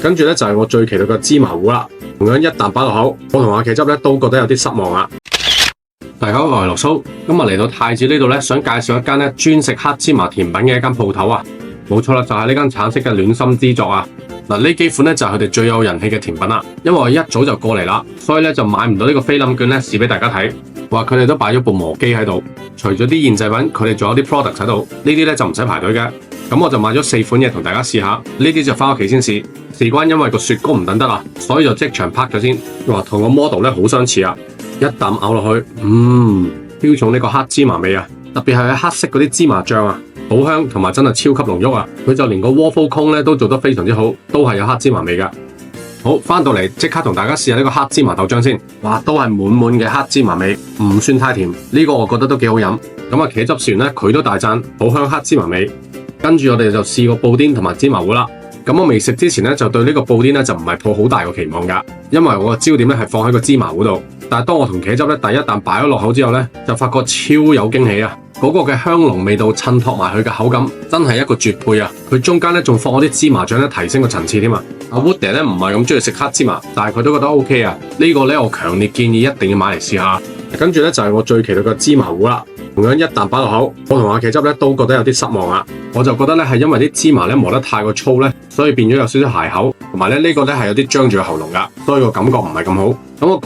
跟住咧就係我最期待嘅芝麻糊啦。同樣一啖擺落口，我同阿茄汁咧都覺得有啲失望啊。大家好，我係樂蘇，今日嚟到太子呢度咧，想介紹一間咧專食黑芝麻甜品嘅一間鋪頭啊。冇錯啦，就係呢間橙色嘅暖心之作啊。嗱，呢幾款咧就係佢哋最有人氣嘅甜品啦。因為我一早就過嚟啦，所以咧就買唔到呢個菲林券咧試俾大家睇。話佢哋都擺咗部磨機喺度，除咗啲現製品，佢哋仲有啲 product 喺度。呢啲咧就唔使排隊嘅。咁我就買咗4款嘢同大家試下，呢啲就翻屋企先試。事關因為個雪糕唔等得啊，所以就即場拍咗先。哇，同個 model 咧好相似啊！一啖咬落去，飄重呢個黑芝麻味啊！特別係黑色嗰啲芝麻醬啊，好香同埋真係超級濃郁啊！佢就連個 waffle cone 咧都做得非常之好，都係有黑芝麻味㗎。好，翻到嚟即刻同大家試下呢個黑芝麻豆漿先。哇，都係滿滿嘅黑芝麻味，唔算太甜。呢個我覺得都幾好飲。咁啊，茄汁船咧佢都大讚，好香黑芝麻味。跟住我哋就試過布甸同埋芝麻糊啦。咁我未食之前咧就對呢個布甸咧就唔係抱好大個期望㗎，因為我個焦點咧係放喺個芝麻糊度。但係當我同茄汁咧第一啖擺咗落口之後咧，就發覺超有驚喜啊！嗰個嘅香濃味道襯托埋佢嘅口感，真係一個絕配啊！佢中間咧仲放咗啲芝麻醬咧，提升個層次添啊！阿 Woody 咧唔係咁中意食黑芝麻，但係佢都覺得 OK 啊！呢個咧我強烈建議一定要買嚟試下。跟住咧就係我最期待嘅芝麻糊啦。同樣一啖擺落口，我同阿茄汁咧都覺得有啲失望啊！我就覺得咧係因為啲芝麻咧磨得太過粗咧，所以變咗有少少鞋口，同埋咧呢個咧係有啲張住個喉嚨噶，所以個感覺唔係咁好。咁我